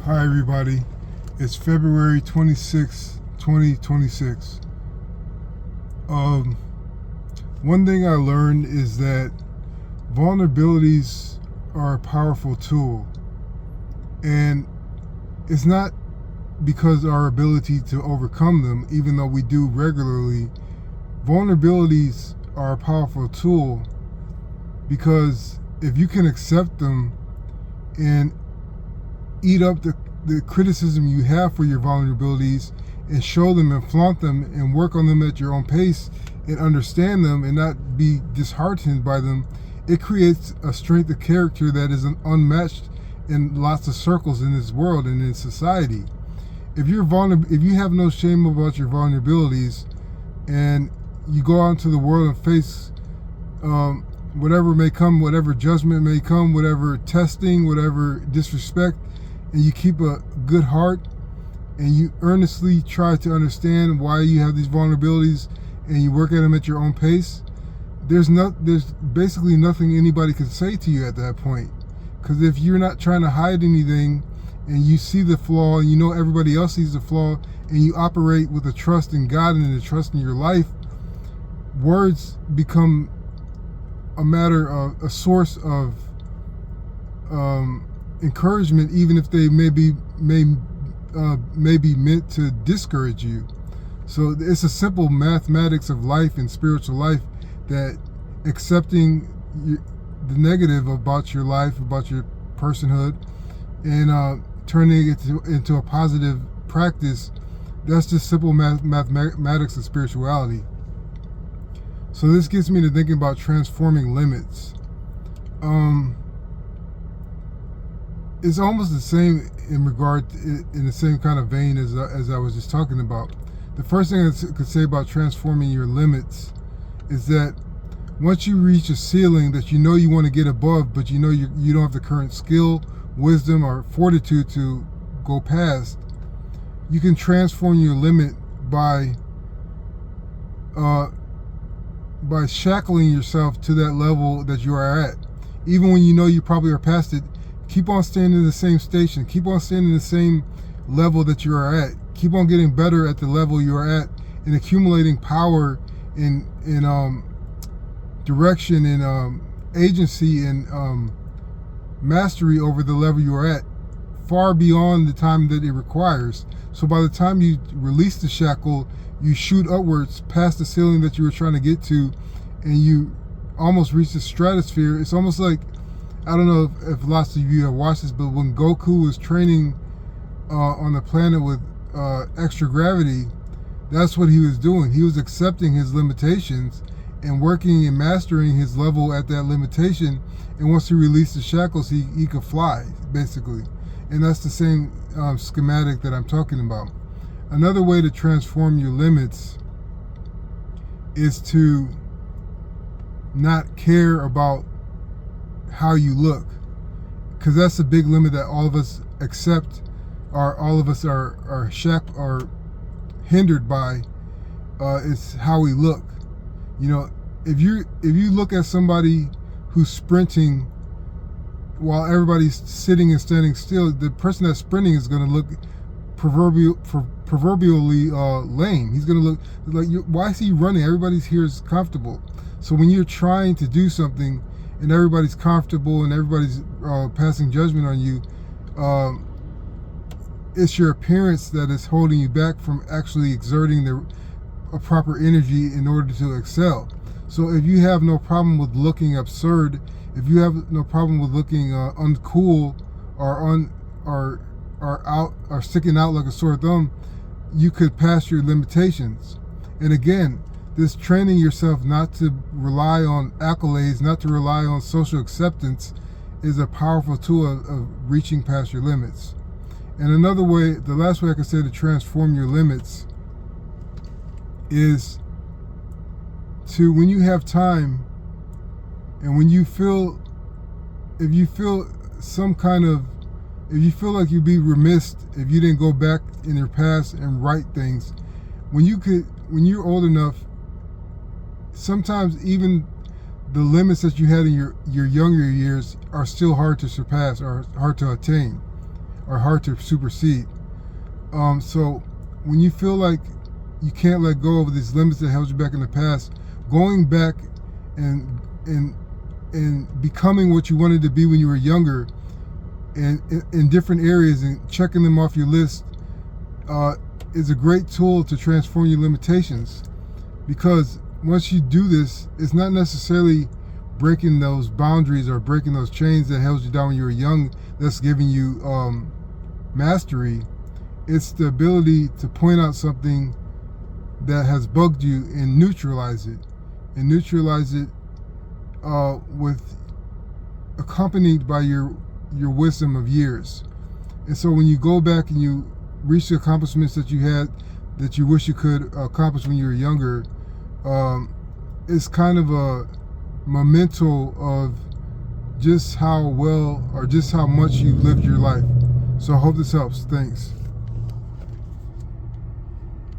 Hi everybody, it's February 26, 2026. One thing I learned is that vulnerabilities are a powerful tool, and it's not because our ability to overcome them, even though we do regularly. Vulnerabilities are a powerful tool because if you can accept them and eat up the criticism you have for your vulnerabilities and show them and flaunt them and work on them at your own pace and understand them and not be disheartened by them, it creates a strength of character that is unmatched in lots of circles in this world and in society. If you're if you have no shame about your vulnerabilities and you go out into the world and face whatever may come, whatever judgment may come, whatever testing, whatever disrespect, and you keep a good heart and you earnestly try to understand why you have these vulnerabilities and you work at them at your own pace, there's basically nothing anybody can say to you at that point. Because if you're not trying to hide anything and you see the flaw and you know everybody else sees the flaw and you operate with a trust in God and a trust in your life, words become a source of encouragement, even if they may be meant to discourage you. So it's a simple mathematics of life and spiritual life, that accepting the negative about your life, about your personhood, and turning it into a positive practice, that's just simple mathematics of spirituality. So this gets me to thinking about transforming limits. It's almost the same in the same kind of vein as I was just talking about. The first thing I could say about transforming your limits is that once you reach a ceiling that you know you want to get above, but you know you don't have the current skill, wisdom, or fortitude to go past, you can transform your limit by shackling yourself to that level that you are at. Even when you know you probably are past it, keep on staying in the same station. Keep on staying in the same level that you are at. Keep on getting better at the level you are at and accumulating power in direction and agency and mastery over the level you are at, far beyond the time that it requires. So by the time you release the shackle, you shoot upwards past the ceiling that you were trying to get to, and you almost reach the stratosphere. It's almost like, I don't know if lots of you have watched this, but when Goku was training on the planet with extra gravity, that's what he was doing. He was accepting his limitations and working and mastering his level at that limitation. And once he released the shackles, he could fly, basically. And that's the same schematic that I'm talking about. Another way to transform your limits is to not care about how you look, because that's a big limit that all of us accept, or all of us are hindered by. It's how we look. You know, if you look at somebody who's sprinting while everybody's sitting and standing still, the person that's sprinting is going to look proverbially lame. He's going to look like, why is he running? Everybody's here is comfortable. So when you're trying to do something and everybody's comfortable and everybody's passing judgment on you, it's your appearance that is holding you back from actually exerting a proper energy in order to excel. So if you have no problem with looking absurd, if you have no problem with looking uncool or sticking out like a sore thumb, you could pass your limitations. And again, this training yourself not to rely on accolades, not to rely on social acceptance, is a powerful tool of reaching past your limits. And another way, the last way I could say to transform your limits is to, when you have time and when you feel, if you feel like you'd be remiss if you didn't go back in your past and right things, when you're old enough, sometimes even the limits that you had in your younger years are still hard to surpass or hard to attain. are hard to supersede. So when you feel like you can't let go of these limits that held you back in the past, going back and becoming what you wanted to be when you were younger, and in different areas, and checking them off your list is a great tool to transform your limitations. Because once you do this, it's not necessarily breaking those boundaries or breaking those chains that held you down when you were young that's giving you mastery. It's the ability to point out something that has bugged you and neutralize it. And neutralize it with accompanied by your wisdom of years. And so when you go back and you reach the accomplishments that you had that you wish you could accomplish when you were younger, it's kind of a memento of just how well or just how much you lived your life. So I hope this helps. Thanks.